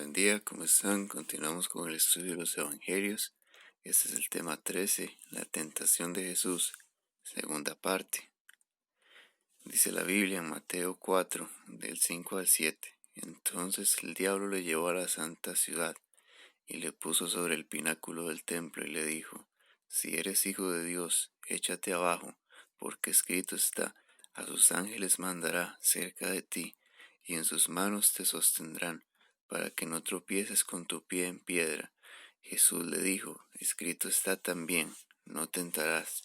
Buen día, ¿cómo están? Continuamos con el estudio de los Evangelios. Este es el tema 13, la tentación de Jesús, segunda parte. Dice la Biblia en Mateo 4, del 5 al 7. Entonces el diablo le llevó a la santa ciudad y le puso sobre el pináculo del templo y le dijo: Si eres hijo de Dios, échate abajo, porque escrito está: a sus ángeles mandará cerca de ti, y en sus manos te sostendrán, para que no tropieces con tu pie en piedra. Jesús le dijo: Escrito está también: no tentarás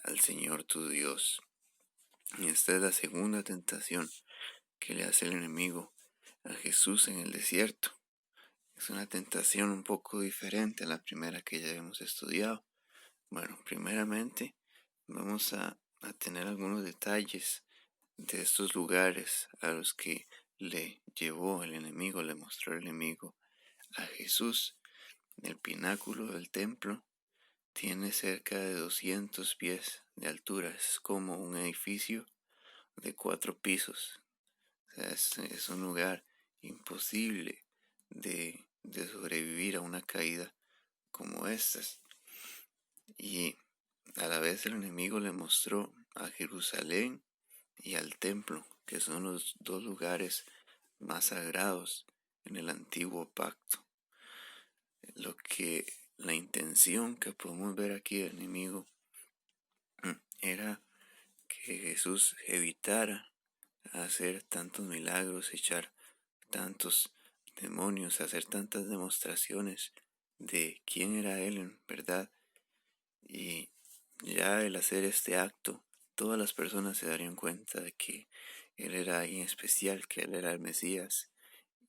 al Señor tu Dios. Y esta es la segunda tentación que le hace el enemigo a Jesús en el desierto. Es una tentación un poco diferente a la primera que ya hemos estudiado. Bueno, primeramente vamos a tener algunos detalles de estos lugares a los que le llevó el enemigo, le mostró el enemigo a Jesús. El pináculo del templo tiene cerca de 200 pies de altura. Es como un edificio de 4 pisos. O sea, es un lugar imposible de sobrevivir a una caída como estas. Y a la vez el enemigo le mostró a Jerusalén y al templo, que son los dos lugares más sagrados en el antiguo pacto. La intención que podemos ver aquí del enemigo era que Jesús evitara hacer tantos milagros, echar tantos demonios, hacer tantas demostraciones de quién era Él en verdad. Y ya el hacer este acto, todas las personas se darían cuenta de que Él era alguien especial, que Él era el Mesías,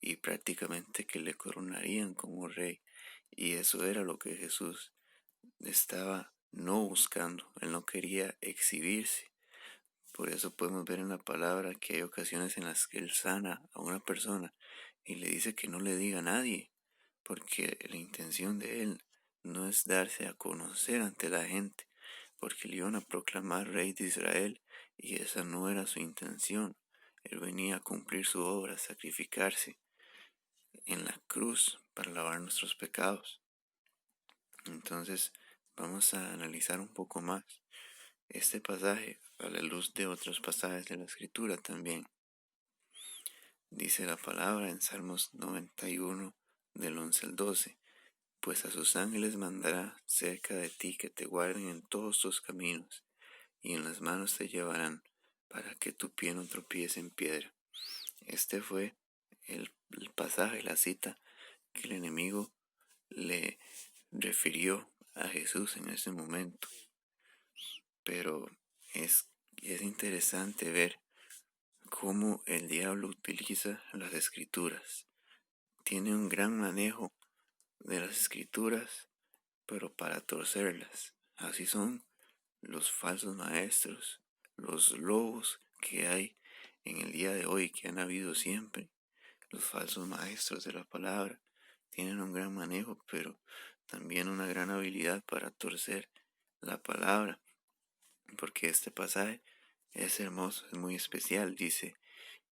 y prácticamente que le coronarían como rey. Y eso era lo que Jesús estaba no buscando. Él no quería exhibirse. Por eso podemos ver en la palabra que hay ocasiones en las que Él sana a una persona y le dice que no le diga a nadie, porque la intención de Él no es darse a conocer ante la gente, porque le iban a proclamar rey de Israel y esa no era su intención. Él venía a cumplir su obra, a sacrificarse en la cruz para lavar nuestros pecados. Entonces vamos a analizar un poco más este pasaje a la luz de otros pasajes de la Escritura también. Dice la palabra en Salmos 91 del 11 al 12: Pues a sus ángeles mandará cerca de ti, que te guarden en todos tus caminos, y en las manos te llevarán, para que tu pie no tropiece en piedra. Este fue el pasaje, la cita que el enemigo le refirió a Jesús en ese momento. Pero es interesante ver cómo el diablo utiliza las escrituras. Tiene un gran manejo de las escrituras, pero para torcerlas. Así son los falsos maestros, los lobos que hay en el día de hoy, que han habido siempre. Los falsos maestros de la palabra tienen un gran manejo, pero también una gran habilidad para torcer la palabra. Porque este pasaje es hermoso, es muy especial. Dice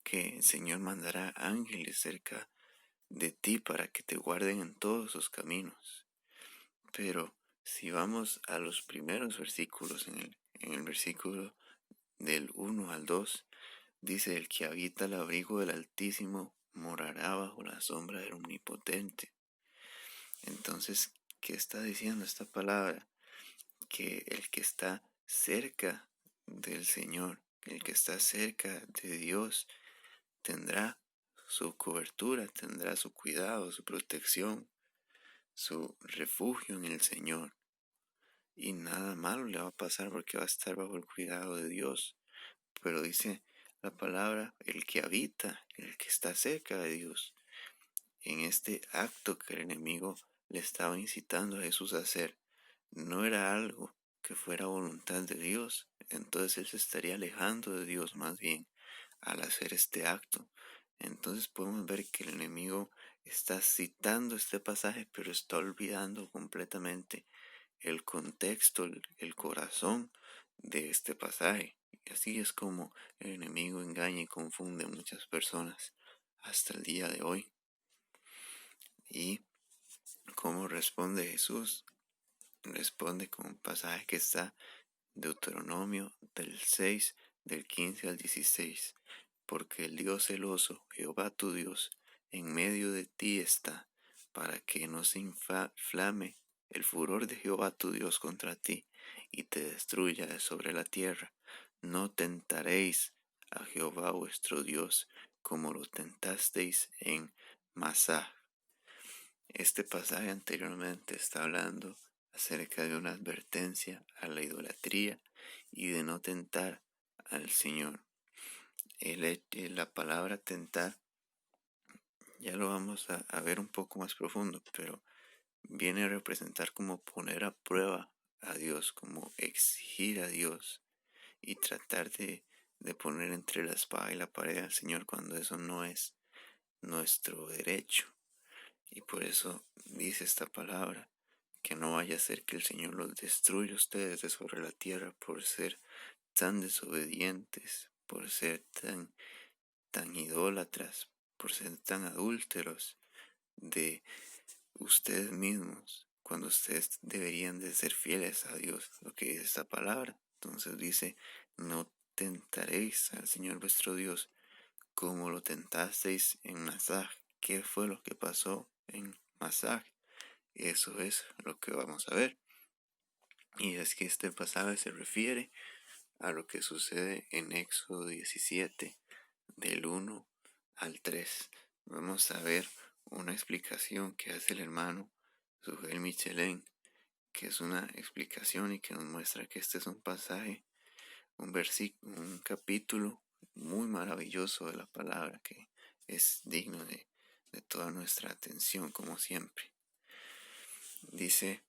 que el Señor mandará ángeles cerca de ti para que te guarden en todos sus caminos. Pero si vamos a los primeros versículos, en el versículo del 1 al 2, dice: el que habita el abrigo del Altísimo morará bajo la sombra del Omnipotente. Entonces, ¿qué está diciendo esta palabra? Que el que está cerca del Señor, el que está cerca de Dios, tendrá su cobertura, tendrá su cuidado, su protección, su refugio en el Señor. Y nada malo le va a pasar porque va a estar bajo el cuidado de Dios. Pero dice la palabra: el que habita, el que está cerca de Dios. En este acto que el enemigo le estaba incitando a Jesús a hacer, no era algo que fuera voluntad de Dios. Entonces él se estaría alejando de Dios más bien al hacer este acto. Entonces podemos ver que el enemigo está citando este pasaje, pero está olvidando completamente el contexto, el corazón de este pasaje. Y así es como el enemigo engaña y confunde a muchas personas hasta el día de hoy. ¿Y cómo responde Jesús? Responde con un pasaje que está en Deuteronomio del 6, del 15 al 16. Porque el Dios celoso, Jehová tu Dios, en medio de ti está, para que no se inflame el furor de Jehová tu Dios contra ti, y te destruya de sobre la tierra. No tentaréis a Jehová vuestro Dios, como lo tentasteis en Masah. Este pasaje anteriormente está hablando acerca de una advertencia a la idolatría y de no tentar al Señor. La palabra tentar ya lo vamos a ver un poco más profundo, pero viene a representar como poner a prueba a Dios, como exigir a Dios y tratar de poner entre la espada y la pared al Señor cuando eso no es nuestro derecho. Y por eso dice esta palabra, que no vaya a ser que el Señor los destruya a ustedes de sobre la tierra por ser tan desobedientes, por ser tan idólatras, por ser tan adúlteros de ustedes mismos, cuando ustedes deberían de ser fieles a Dios, lo que dice esta palabra. Entonces dice, no tentaréis al Señor vuestro Dios como lo tentasteis en Masah. ¿Qué fue lo que pasó en Masah? Eso es lo que vamos a ver. Y es que este pasaje se refiere a lo que sucede en Éxodo 17, del 1 al 3. Vamos a ver una explicación que hace el hermano Sugel Michelén, que es una explicación y que nos muestra que este es un pasaje, un capítulo muy maravilloso de la palabra, que es digno de toda nuestra atención, como siempre. Dice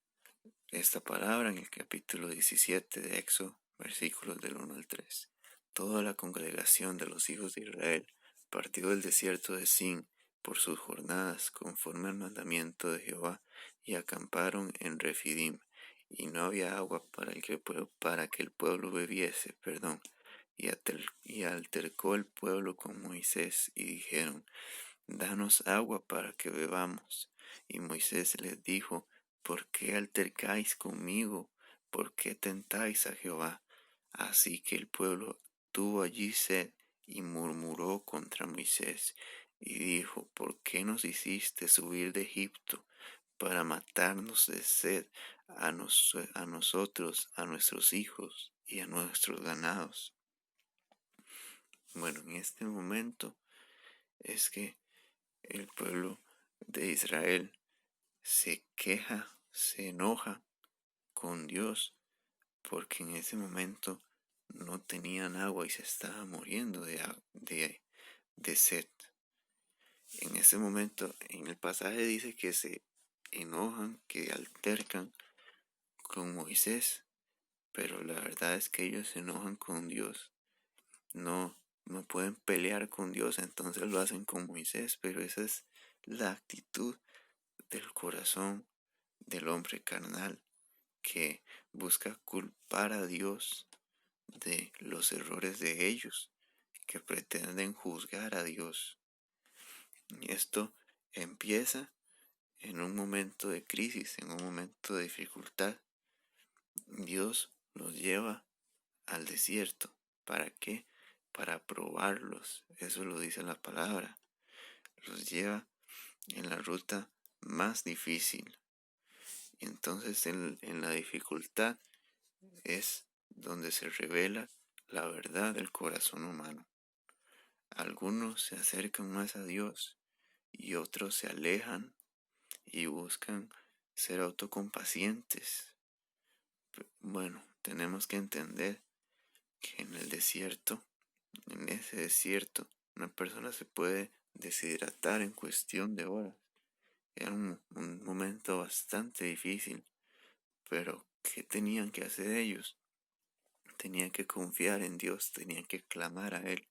esta palabra en el capítulo 17 de Éxodo, versículos del 1 al 3. Toda la congregación de los hijos de Israel partió del desierto de Sin por sus jornadas, conforme al mandamiento de Jehová, y acamparon en Refidim, y no había agua para que el pueblo bebiese, y altercó el pueblo con Moisés, y dijeron, danos agua para que bebamos. Y Moisés les dijo, ¿por qué altercáis conmigo? ¿Por qué tentáis a Jehová? Así que el pueblo tuvo allí sed y murmuró contra Moisés y dijo, ¿por qué nos hiciste subir de Egipto para matarnos de sed a nosotros, a nuestros hijos y a nuestros ganados? Bueno, en este momento es que el pueblo de Israel se queja, se enoja con Dios porque en ese momento no tenían agua y se estaba muriendo de sed. En ese momento, en el pasaje dice que se enojan, que altercan con Moisés, pero la verdad es que ellos se enojan con Dios. No pueden pelear con Dios, entonces lo hacen con Moisés, pero esa es la actitud del corazón del hombre carnal que busca culpar a Dios de los errores de ellos, que pretenden juzgar a Dios. Y esto empieza en un momento de crisis, en un momento de dificultad. Dios los lleva al desierto. ¿Para qué? Para probarlos. Eso lo dice la palabra. Los lleva en la ruta más difícil. Y entonces en la dificultad es donde se revela la verdad del corazón humano. Algunos se acercan más a Dios y otros se alejan y buscan ser autocompacientes. Bueno, tenemos que entender que en el desierto, en ese desierto, una persona se puede deshidratar en cuestión de horas. Era un momento bastante difícil, pero ¿qué tenían que hacer ellos? Tenían que confiar en Dios, tenían que clamar a Él.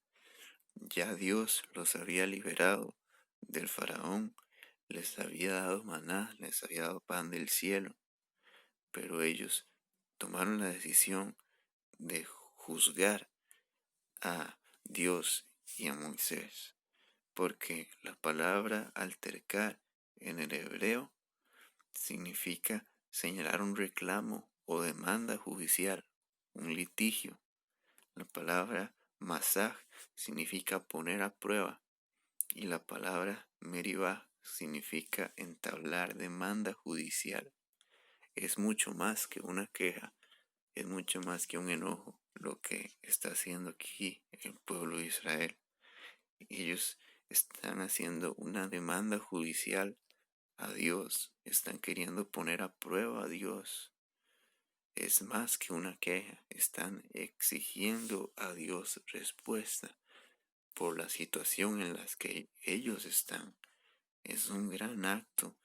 Ya Dios los había liberado del faraón, les había dado maná, les había dado pan del cielo, pero ellos tomaron la decisión de juzgar a Dios y a Moisés, porque la palabra altercar en el hebreo significa señalar un reclamo o demanda judicial, un litigio. La palabra masaj significa poner a prueba y la palabra meribah significa entablar demanda judicial. Es mucho más que una queja, es mucho más que un enojo lo que está haciendo aquí el pueblo de Israel. Ellos están haciendo una demanda judicial a Dios, están queriendo poner a prueba a Dios. Es más que una queja, están exigiendo a Dios respuesta por la situación en la que ellos están. Es un gran acto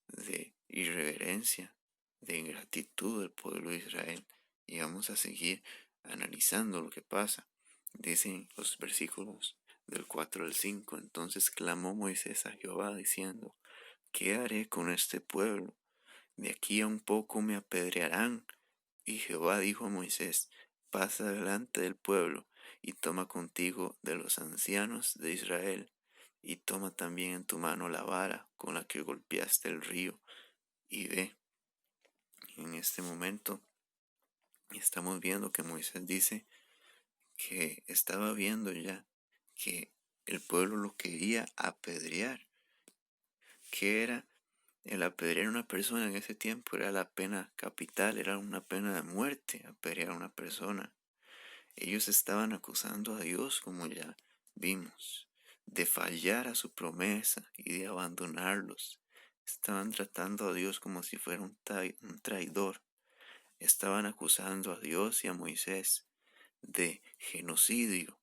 de irreverencia, de ingratitud del pueblo de Israel. Y vamos a seguir analizando lo que pasa. Dicen los versículos del 4 al 5. Entonces clamó Moisés a Jehová diciendo: ¿qué haré con este pueblo? De aquí a un poco me apedrearán. Y Jehová dijo a Moisés: pasa delante del pueblo y toma contigo de los ancianos de Israel, y toma también en tu mano la vara con la que golpeaste el río, y ve. En este momento estamos viendo que Moisés dice que estaba viendo ya que el pueblo lo quería apedrear. ¿Qué era? El apedrear a una persona en ese tiempo era la pena capital, era una pena de muerte, apedrear a una persona. Ellos estaban acusando a Dios, como ya vimos, de fallar a su promesa y de abandonarlos. Estaban tratando a Dios como si fuera un traidor. Estaban acusando a Dios y a Moisés de genocidio,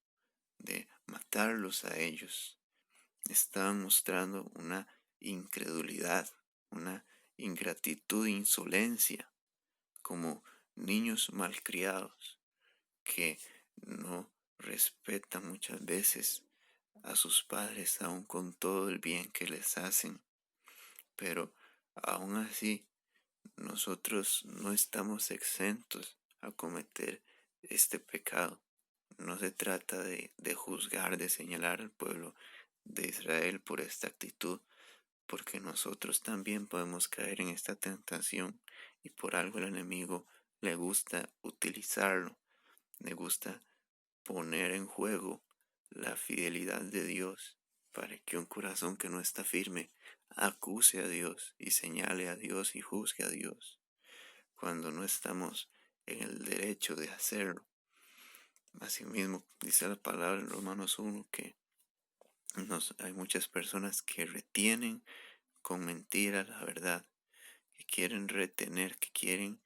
de matarlos a ellos. Estaban mostrando una incredulidad, una ingratitud e insolencia, como niños malcriados que no respetan muchas veces a sus padres aun con todo el bien que les hacen. Pero aún así, nosotros no estamos exentos a cometer este pecado. No se trata de juzgar, de señalar al pueblo de Israel por esta actitud, porque nosotros también podemos caer en esta tentación y por algo el enemigo le gusta utilizarlo, le gusta poner en juego la fidelidad de Dios para que un corazón que no está firme acuse a Dios y señale a Dios y juzgue a Dios cuando no estamos en el derecho de hacerlo. Asimismo, dice la palabra en Romanos 1 que hay muchas personas que retienen con mentiras la verdad, que quieren retener, que quieren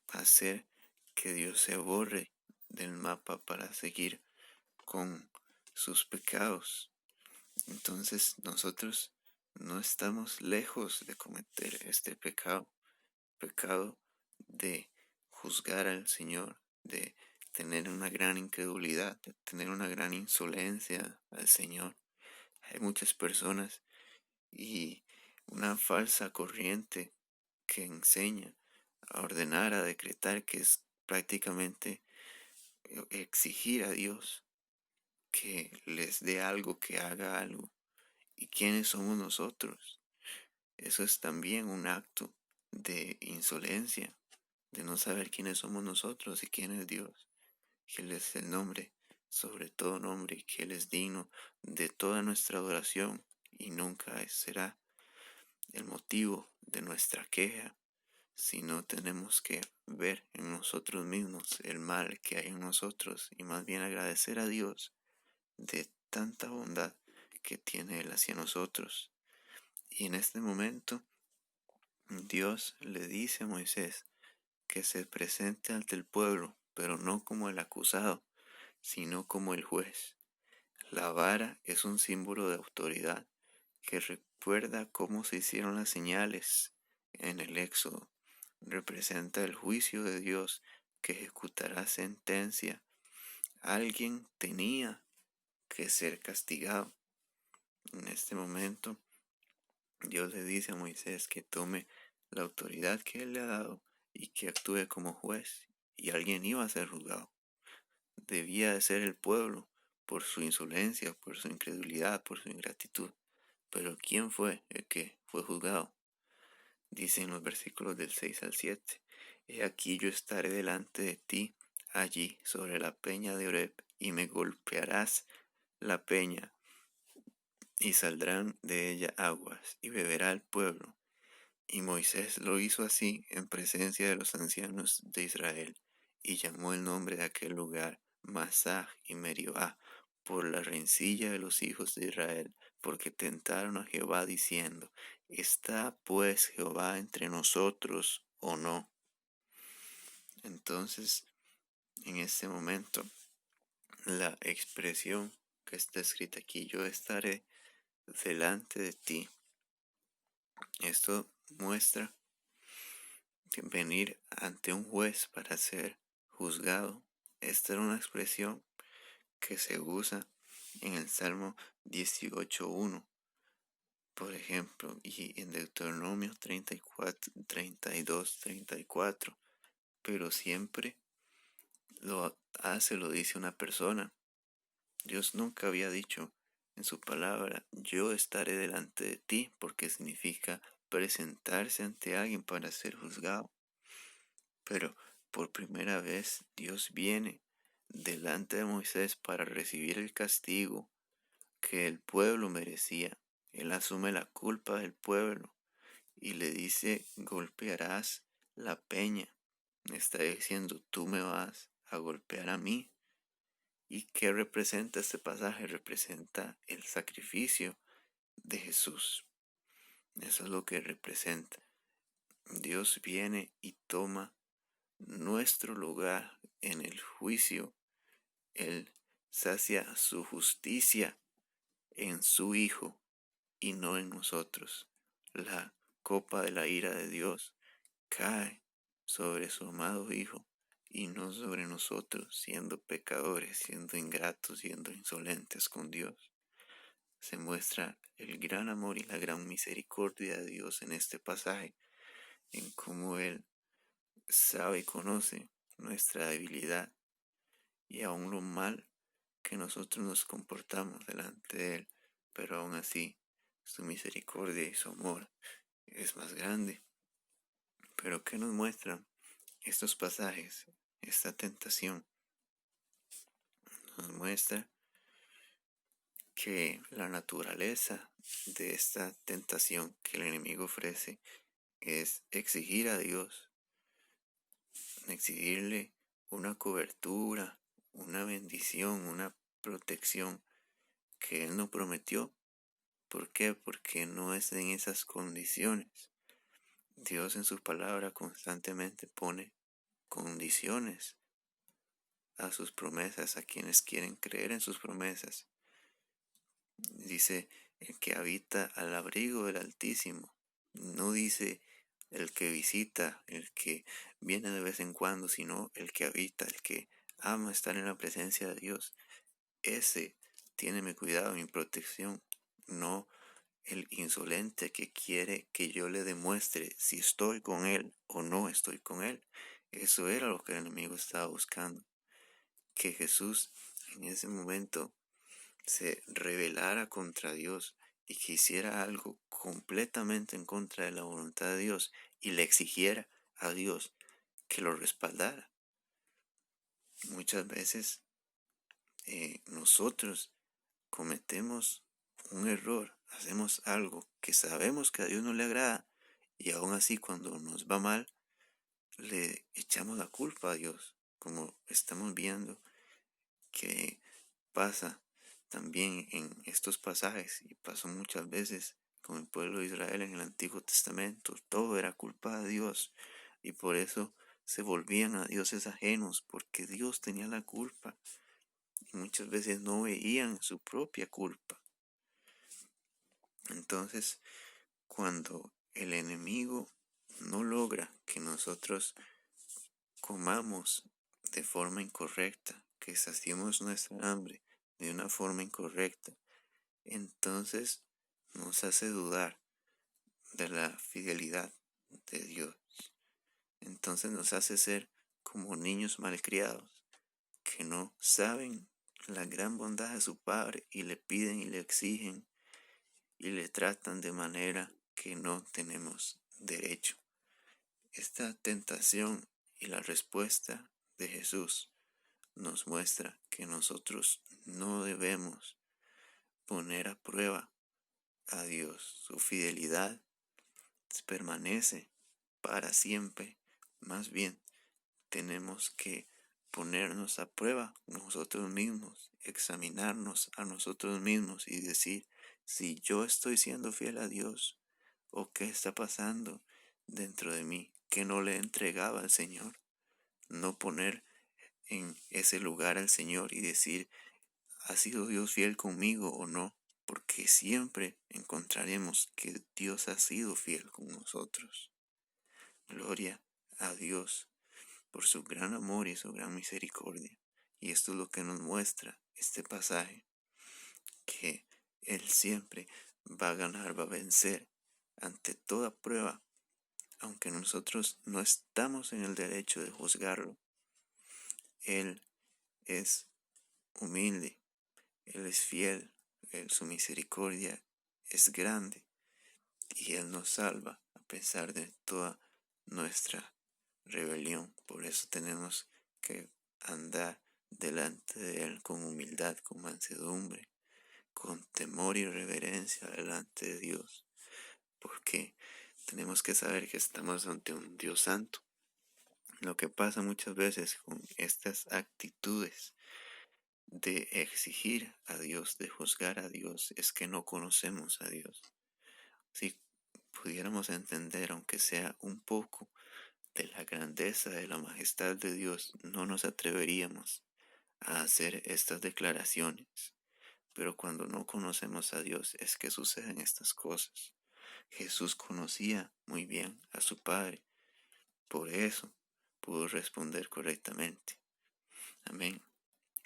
hacer que Dios se borre del mapa para seguir con sus pecados. Entonces nosotros no estamos lejos de cometer este pecado de juzgar al Señor, de tener una gran incredulidad, de tener una gran insolencia al Señor. Hay muchas personas y una falsa corriente que enseña a ordenar, a decretar, que es prácticamente exigir a Dios que les dé algo, que haga algo. ¿Y quiénes somos nosotros? Eso es también un acto de insolencia, de no saber quiénes somos nosotros y quién es Dios, que Él es el nombre, sobre todo nombre, y que Él es digno de toda nuestra adoración y nunca será el motivo de nuestra queja, sino tenemos que ver en nosotros mismos el mal que hay en nosotros y más bien agradecer a Dios de tanta bondad que tiene Él hacia nosotros. Y en este momento Dios le dice a Moisés que se presente ante el pueblo, pero no como el acusado, sino como el juez. La vara es un símbolo de autoridad que recuerda cómo se hicieron las señales en el Éxodo. Representa el juicio de Dios que ejecutará sentencia. Alguien tenía que ser castigado. En este momento, Dios le dice a Moisés que tome la autoridad que Él le ha dado y que actúe como juez. Y alguien iba a ser juzgado. Debía de ser el pueblo por su insolencia, por su incredulidad, por su ingratitud. Pero ¿quién fue el que fue juzgado? Dice en los versículos del 6 al 7, He aquí yo estaré delante de ti, allí sobre la peña de Oreb, y me golpearás la peña, y saldrán de ella aguas, y beberá el pueblo. Y Moisés lo hizo así en presencia de los ancianos de Israel, y llamó el nombre de aquel lugar Masah y Meribá, por la rencilla de los hijos de Israel, porque tentaron a Jehová diciendo, ¿está pues Jehová entre nosotros o no? Entonces, en este momento, la expresión que está escrita aquí, yo estaré delante de ti, esto muestra que venir ante un juez para ser juzgado. Esta era una expresión que se usa en el Salmo 18:1, por ejemplo, y en Deuteronomio 34, 32, 34, pero siempre lo dice una persona. Dios nunca había dicho en su palabra, yo estaré delante de ti, porque significa presentarse ante alguien para ser juzgado. Pero por primera vez Dios viene delante de Moisés para recibir el castigo que el pueblo merecía. Él asume la culpa del pueblo y le dice, golpearás la peña. Me está diciendo, tú me vas a golpear a mí. ¿Y qué representa este pasaje? Representa el sacrificio de Jesús. Eso es lo que representa. Dios viene y toma nuestro lugar en el juicio. Él sacia su justicia en su Hijo y no en nosotros. La copa de la ira de Dios cae sobre su amado Hijo y no sobre nosotros, siendo pecadores, siendo ingratos, siendo insolentes con Dios. Se muestra el gran amor y la gran misericordia de Dios en este pasaje, en cómo Él sabe y conoce nuestra debilidad y aún lo mal que nosotros nos comportamos delante de Él, pero aún así su misericordia y su amor es más grande. Pero ¿qué nos muestran estos pasajes? Esta tentación nos muestra que la naturaleza de esta tentación que el enemigo ofrece es exigir a Dios, exigirle una cobertura, una bendición, una protección que Él no prometió. ¿Por qué? Porque no es en esas condiciones. Dios en su palabra constantemente pone condiciones a sus promesas, a quienes quieren creer en sus promesas. Dice el que habita al abrigo del Altísimo. No dice el que visita, el que viene de vez en cuando, sino el que habita, el que ama estar en la presencia de Dios. Ese tiene mi cuidado, mi protección, no el insolente que quiere que yo le demuestre si estoy con él o no estoy con él. Eso era lo que el enemigo estaba buscando. Que Jesús en ese momento se rebelara contra Dios y que hiciera algo completamente en contra de la voluntad de Dios y le exigiera a Dios que lo respaldara. Muchas veces nosotros cometemos un error, hacemos algo que sabemos que a Dios no le agrada y aún así cuando nos va mal le echamos la culpa a Dios, como estamos viendo que pasa también en estos pasajes y pasó muchas veces con el pueblo de Israel en el Antiguo Testamento. Todo era culpa de Dios y por eso se volvían a dioses ajenos porque Dios tenía la culpa y muchas veces no veían su propia culpa. Entonces, cuando el enemigo no logra que nosotros comamos de forma incorrecta, que saciemos nuestra hambre de una forma incorrecta, entonces nos hace dudar de la fidelidad de Dios. Entonces nos hace ser como niños malcriados que no saben la gran bondad de su Padre y le piden y le exigen y le tratan de manera que no tenemos derecho. Esta tentación y la respuesta de Jesús nos muestra que nosotros no debemos poner a prueba a Dios. Su fidelidad permanece para siempre. Más bien, tenemos que ponernos a prueba nosotros mismos, examinarnos a nosotros mismos y decir si yo estoy siendo fiel a Dios o qué está pasando dentro de mí que no le entregaba al Señor. No poner en ese lugar al Señor y decir, ¿ha sido Dios fiel conmigo o no? Porque siempre encontraremos que Dios ha sido fiel con nosotros. Gloria a Dios por su gran amor y su gran misericordia. Y esto es lo que nos muestra este pasaje, que Él siempre va a ganar, va a vencer ante toda prueba, aunque nosotros no estamos en el derecho de juzgarlo. Él es humilde, Él es fiel, su misericordia es grande y Él nos salva a pesar de toda nuestra rebelión. Por eso tenemos que andar delante de Él con humildad, con mansedumbre, con temor y reverencia delante de Dios, porque tenemos que saber que estamos ante un Dios santo. Lo que pasa muchas veces con estas actitudes de exigir a Dios, de juzgar a Dios, es que no conocemos a Dios. Si pudiéramos entender, aunque sea un poco, de la grandeza, de la majestad de Dios, no nos atreveríamos a hacer estas declaraciones. Pero cuando no conocemos a Dios es que suceden estas cosas. Jesús conocía muy bien a su Padre, por eso pudo responder correctamente. Amén.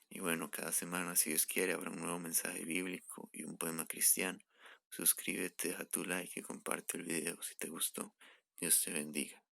Y bueno, cada semana, si Dios quiere, habrá un nuevo mensaje bíblico y un poema cristiano. Suscríbete, deja tu like y comparte el video si te gustó. Dios te bendiga.